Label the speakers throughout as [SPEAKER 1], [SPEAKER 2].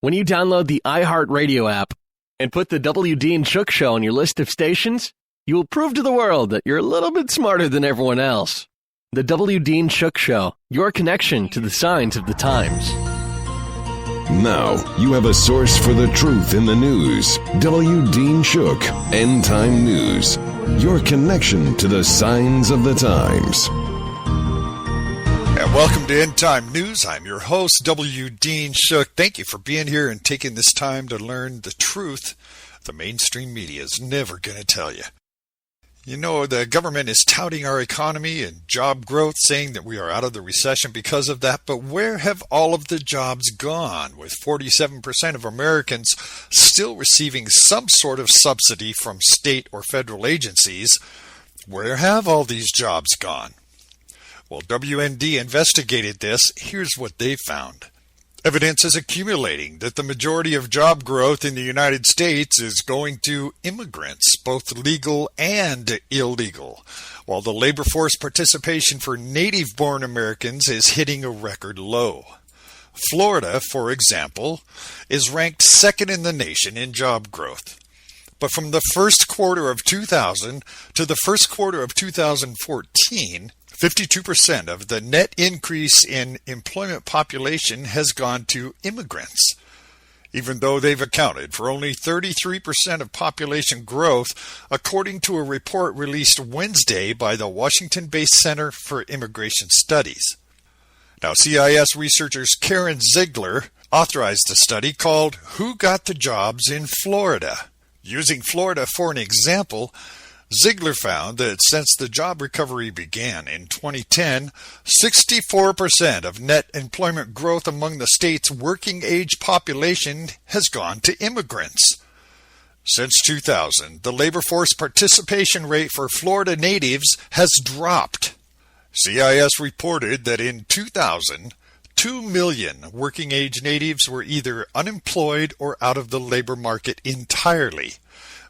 [SPEAKER 1] When you download the iHeartRadio app and put the W. Dean Shook Show on your list of stations, you will prove to the world that you're a little bit smarter than everyone else. The W. Dean Shook Show, your connection to the signs of the times.
[SPEAKER 2] Now, you have a source for the truth in the news. W. Dean Shook, End Time News. Your connection to the signs of the times.
[SPEAKER 3] And welcome to End Time News. I'm your host, W. Dean Shook. Thank you for being here and taking this time to learn the truth the mainstream media is never going to tell you. You know, the government is touting our economy and job growth, saying that we are out of the recession because of that. But where have all of the jobs gone? With 47% of Americans still receiving some sort of subsidy from state or federal agencies, where have all these jobs gone? Well, WND investigated this. Here's what they found. Evidence is accumulating that the majority of job growth in the United States is going to immigrants, both legal and illegal, while the labor force participation for native-born Americans is hitting a record low. Florida, for example, is ranked second in the nation in job growth. But from the first quarter of 2000 to the first quarter of 2014, 52% of the net increase in employment population has gone to immigrants, even though they've accounted for only 33% of population growth, according to a report released Wednesday by the Washington-based Center for Immigration Studies. Now, CIS researchers Karen Ziegler authorized a study called Who Got the Jobs in Florida? Using Florida for an example, Ziegler found that since the job recovery began in 2010, 64% of net employment growth among the state's working-age population has gone to immigrants. Since 2000, the labor force participation rate for Florida natives has dropped. CIS reported that in 2000, 2 million working-age natives were either unemployed or out of the labor market entirely.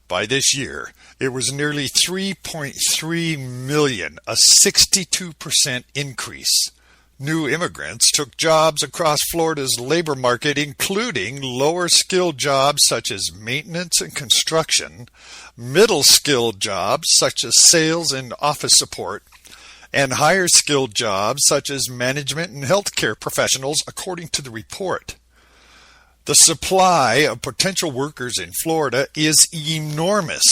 [SPEAKER 3] By this year, it was nearly 3.3 million, a 62% increase. New immigrants took jobs across Florida's labor market, including lower-skilled jobs such as maintenance and construction, middle-skilled jobs such as sales and office support, and higher-skilled jobs such as management and healthcare professionals, according to the report. The supply of potential workers in Florida is enormous.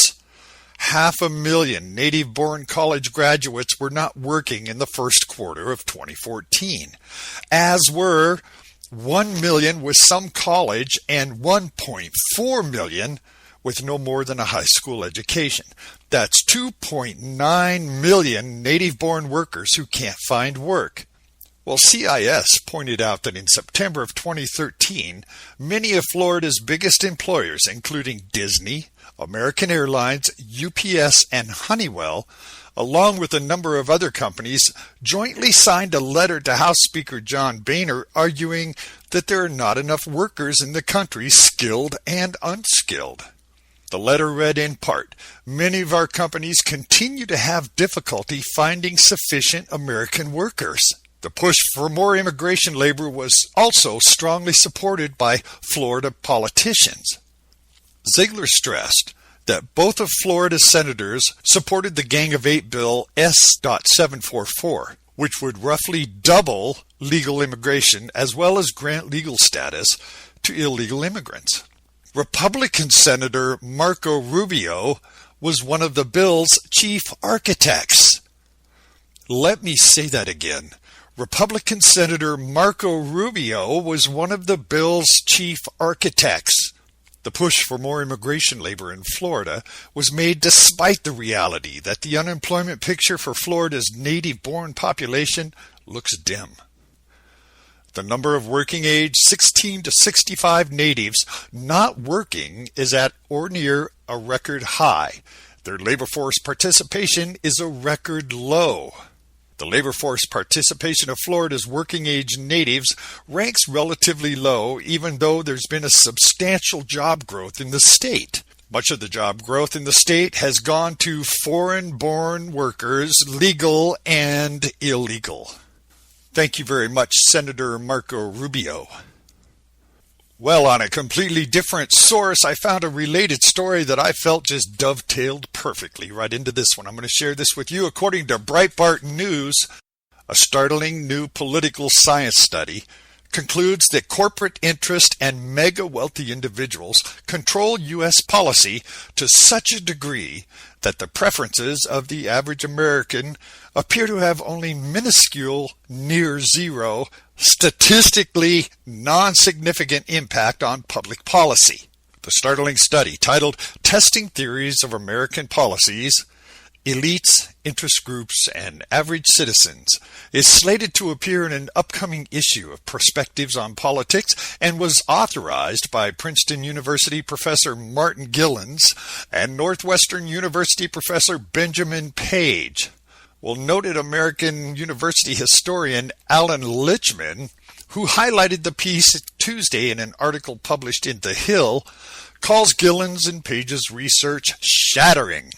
[SPEAKER 3] 500,000 native-born college graduates were not working in the first quarter of 2014, as were 1 million with some college and 1.4 million with no more than a high school education. That's 2.9 million native-born workers who can't find work. Well, CIS pointed out that in September of 2013, many of Florida's biggest employers, including Disney, American Airlines, UPS, and Honeywell, along with a number of other companies, jointly signed a letter to House Speaker John Boehner arguing that there are not enough workers in the country, skilled and unskilled. The letter read in part, "Many of our companies continue to have difficulty finding sufficient American workers." The push for more immigration labor was also strongly supported by Florida politicians. Ziegler stressed that both of Florida's senators supported the Gang of Eight bill S.744, which would roughly double legal immigration as well as grant legal status to illegal immigrants. Republican Senator Marco Rubio was one of the bill's chief architects. Let me say that again. Republican Senator Marco Rubio was one of the bill's chief architects. The push for more immigration labor in Florida was made despite the reality that the unemployment picture for Florida's native-born population looks dim. The number of working-age 16 to 65 natives not working is at or near a record high. Their labor force participation is a record low. The labor force participation of Florida's working-age natives ranks relatively low, even though there's been a substantial job growth in the state. Much of the job growth in the state has gone to foreign-born workers, legal and illegal. Thank you very much, Senator Marco Rubio. Well, on a completely different source, I found a related story that I felt just dovetailed perfectly right into this one. I'm going to share this with you. According to Breitbart News, a startling new political science study concludes that corporate interest and mega-wealthy individuals control U.S. policy to such a degree that the preferences of the average American appear to have only minuscule, near zero, statistically non-significant impact on public policy. The startling study, titled Testing Theories of American Policies, Elites, Interest Groups, and Average Citizens, is slated to appear in an upcoming issue of Perspectives on Politics and was authorized by Princeton University professor Martin Gillens and Northwestern University professor Benjamin Page. Well, noted American University historian Alan Lichtman, who highlighted the piece Tuesday in an article published in The Hill, calls Gillens and Page's research shattering.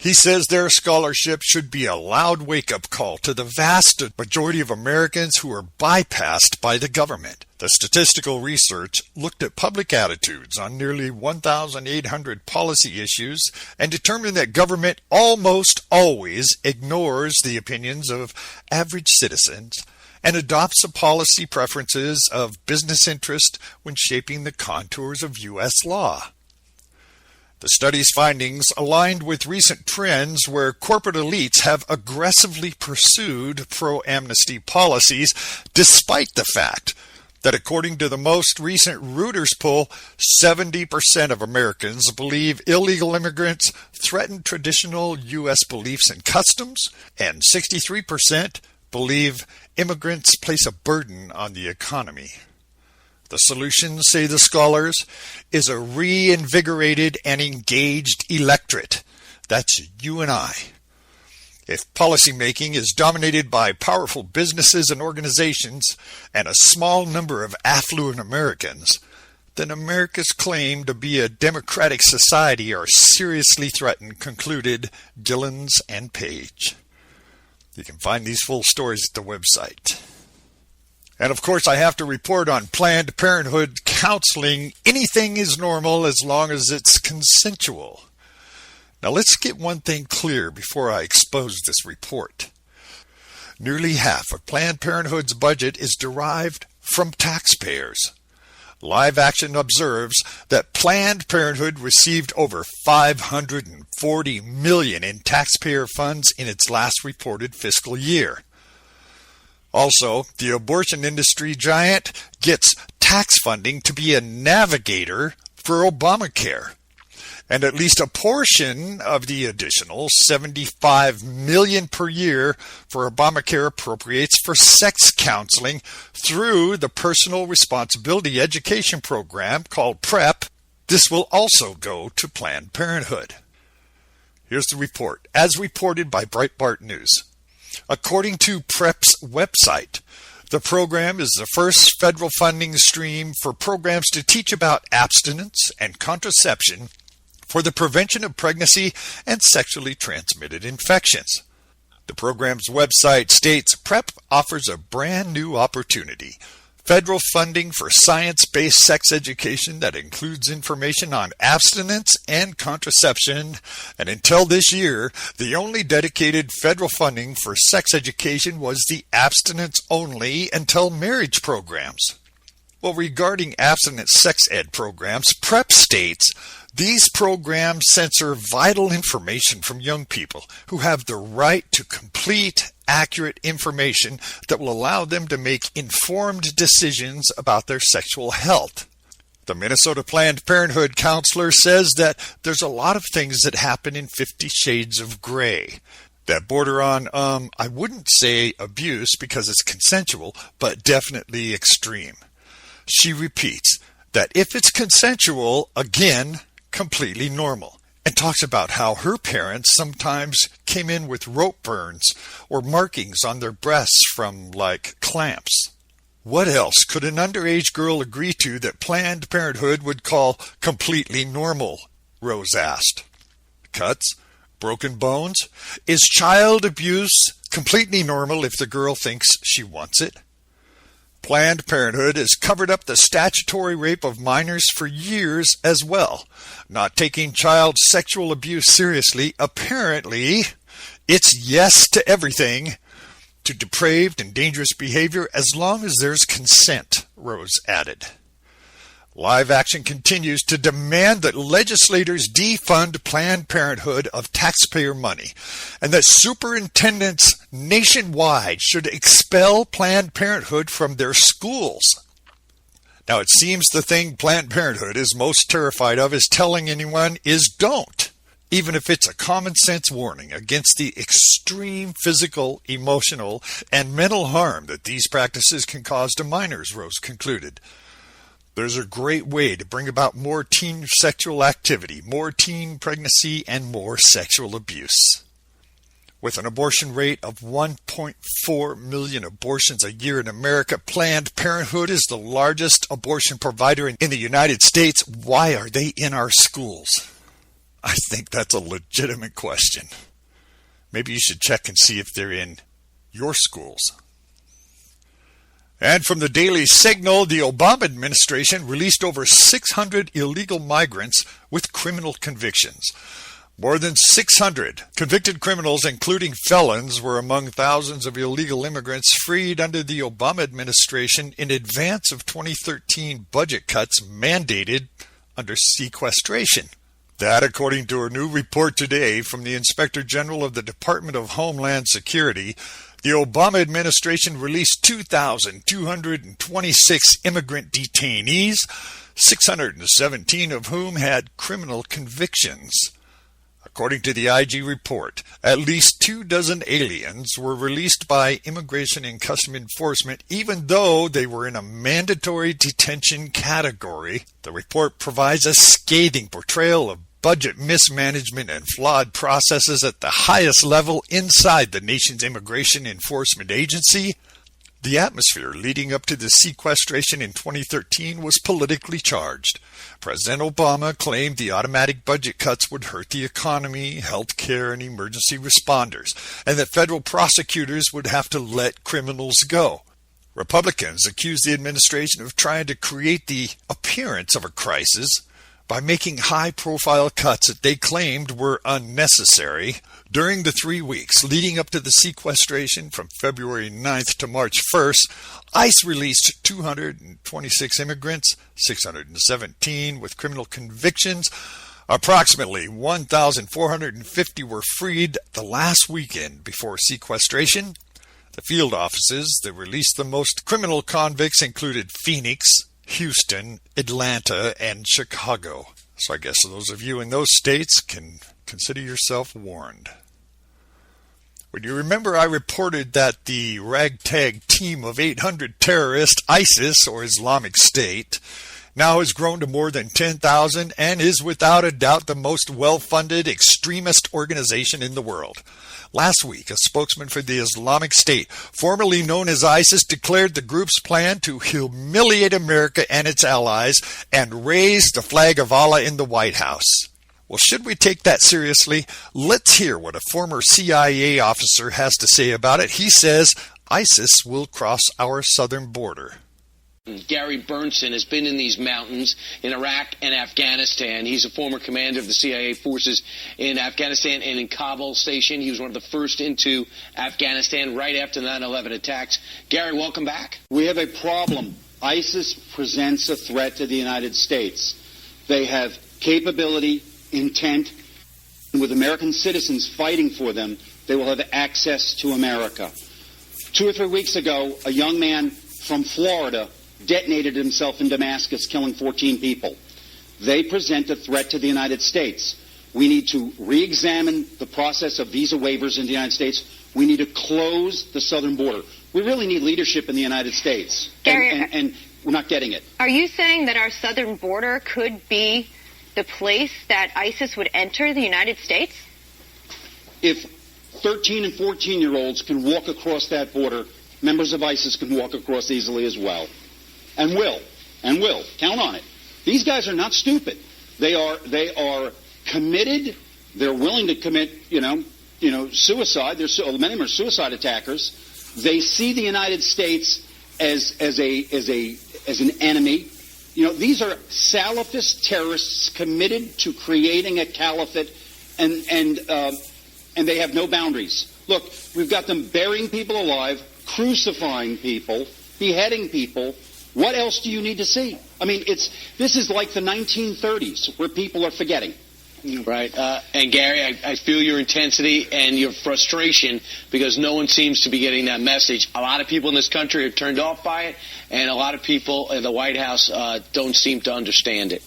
[SPEAKER 3] He says their scholarship should be a loud wake-up call to the vast majority of Americans who are bypassed by the government. The statistical research looked at public attitudes on nearly 1,800 policy issues and determined that government almost always ignores the opinions of average citizens and adopts the policy preferences of business interest when shaping the contours of U.S. law. The study's findings aligned with recent trends where corporate elites have aggressively pursued pro-amnesty policies despite the fact that according to the most recent Reuters poll, 70% of Americans believe illegal immigrants threaten traditional U.S. beliefs and customs, and 63% believe immigrants place a burden on the economy. The solution, say the scholars, is a reinvigorated and engaged electorate. That's you and I. If policymaking is dominated by powerful businesses and organizations and a small number of affluent Americans, then America's claim to be a democratic society are seriously threatened, concluded Gillens and Page. You can find these full stories at the website. And of course, I have to report on Planned Parenthood counseling. Anything is normal as long as it's consensual. Now let's get one thing clear before I expose this report. Nearly half of Planned Parenthood's budget is derived from taxpayers. Live Action observes that Planned Parenthood received over $540 million in taxpayer funds in its last reported fiscal year. Also, the abortion industry giant gets tax funding to be a navigator for Obamacare. And at least a portion of the additional $75 million per year for Obamacare appropriates for sex counseling through the Personal Responsibility Education Program called PrEP. This will also go to Planned Parenthood. Here's the report, as reported by Breitbart News. According to PrEP's website, the program is the first federal funding stream for programs to teach about abstinence and contraception for the prevention of pregnancy and sexually transmitted infections. The program's website states PrEP offers a brand new opportunity. Federal funding for science-based sex education that includes information on abstinence and contraception. And until this year, the only dedicated federal funding for sex education was the abstinence-only until marriage programs. Well, regarding abstinence sex ed programs, PrEP states these programs censor vital information from young people who have the right to complete, accurate information that will allow them to make informed decisions about their sexual health. The Minnesota Planned Parenthood counselor says that there's a lot of things that happen in 50 Shades of Gray that border on, I wouldn't say abuse because it's consensual, but definitely extreme. She repeats that if it's consensual, again, completely normal, and talks about how her parents sometimes came in with rope burns or markings on their breasts from, like, clamps. What else could an underage girl agree to that Planned Parenthood would call completely normal? Rose asked. Cuts? Broken bones? Is child abuse completely normal if the girl thinks she wants it? Planned Parenthood has covered up the statutory rape of minors for years as well, not taking child sexual abuse seriously. Apparently, it's yes to everything, to depraved and dangerous behavior as long as there's consent, Rose added. Live Action continues to demand that legislators defund Planned Parenthood of taxpayer money and that superintendents nationwide should expel Planned Parenthood from their schools. Now, it seems the thing Planned Parenthood is most terrified of is telling anyone is don't, even if it's a common sense warning against the extreme physical, emotional, and mental harm that these practices can cause to minors, Rose concluded. There's a great way to bring about more teen sexual activity, more teen pregnancy, and more sexual abuse. With an abortion rate of 1.4 million abortions a year in America, Planned Parenthood is the largest abortion provider in the United States. Why are they in our schools? I think that's a legitimate question. Maybe you should check and see if they're in your schools. And from the Daily Signal, the Obama administration released over 600 illegal migrants with criminal convictions. More than 600 convicted criminals, including felons, were among thousands of illegal immigrants freed under the Obama administration in advance of 2013 budget cuts mandated under sequestration. That, according to a new report today from the Inspector General of the Department of Homeland Security, the Obama administration released 2,226 immigrant detainees, 617 of whom had criminal convictions. According to the IG report, at least 24 aliens were released by Immigration and Customs Enforcement, even though they were in a mandatory detention category. The report provides a scathing portrayal of budget mismanagement and flawed processes at the highest level inside the nation's immigration enforcement agency. The atmosphere leading up to the sequestration in 2013 was politically charged. President Obama claimed the automatic budget cuts would hurt the economy, health care, and emergency responders, and that federal prosecutors would have to let criminals go. Republicans accused the administration of trying to create the appearance of a crisis by making high-profile cuts that they claimed were unnecessary. During the 3 weeks leading up to the sequestration from February 9th to March 1st, ICE released 226 immigrants, 617 with criminal convictions. Approximately 1,450 were freed the last weekend before sequestration. The field offices that released the most criminal convicts included Phoenix, Houston, Atlanta, and Chicago. So I guess those of you in those states can consider yourself warned. When you remember, I reported that the ragtag team of 800 terrorists, ISIS, or Islamic State, now has grown to more than 10,000 and is without a doubt the most well-funded extremist organization in the world. Last week, a spokesman for the Islamic State, formerly known as ISIS, declared the group's plan to humiliate America and its allies and raise the flag of Allah in the White House. Well, should we take that seriously? Let's hear what a former CIA officer has to say about it. He says ISIS will cross our southern border.
[SPEAKER 4] Gary Berntsen has been in these mountains in Iraq and Afghanistan. He's a former commander of the CIA forces in Afghanistan and in Kabul station. He was one of the first into Afghanistan right after the 9/11 attacks. Gary, welcome back.
[SPEAKER 5] We have a problem. ISIS presents a threat to the United States. They have capability, intent, and with American citizens fighting for them, they will have access to America. 2 or 3 weeks ago, a young man from Florida detonated himself in Damascus, killing 14 people. They present a threat to the United States. We need to re-examine the process of visa waivers in the United States. We need to close the southern border. We really need leadership in the United States, and we're not getting it.
[SPEAKER 6] Are you saying that our southern border could be the place that ISIS would enter the United States?
[SPEAKER 5] If 13 and 14-year-olds can walk across that border, members of ISIS can walk across easily as well. And will. Count on it. These guys are not stupid. They are committed. They're willing to commit, suicide. Many of them are suicide attackers. They see the United States as an enemy. You know, these are Salafist terrorists committed to creating a caliphate, and they have no boundaries. Look, we've got them burying people alive, crucifying people, beheading people. What else do you need to see? I mean, this is like the 1930s where people are forgetting.
[SPEAKER 4] Right. And Gary, I feel your intensity and your frustration because no one seems to be getting that message. A lot of people in this country are turned off by it, and a lot of people in the White House don't seem to understand it.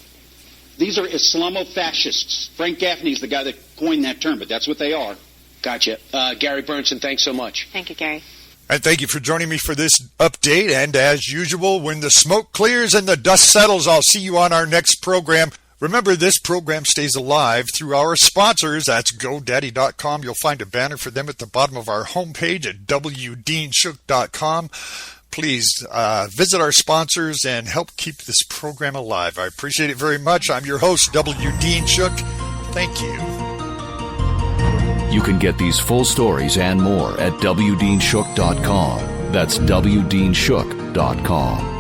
[SPEAKER 5] These are Islamofascists. Frank Gaffney's the guy that coined that term, but that's what they are.
[SPEAKER 4] Gotcha. Gary Berntsen, thanks so much.
[SPEAKER 6] Thank you, Gary.
[SPEAKER 3] And thank you for joining me for this update. And as usual, when the smoke clears and the dust settles, I'll see you on our next program. Remember, this program stays alive through our sponsors. That's GoDaddy.com. You'll find a banner for them at the bottom of our homepage at WDeanShook.com. Please visit our sponsors and help keep this program alive. I appreciate it very much. I'm your host, W. Dean Shook. Thank you.
[SPEAKER 7] You can get these full stories and more at WDeanShook.com. That's WDeanShook.com.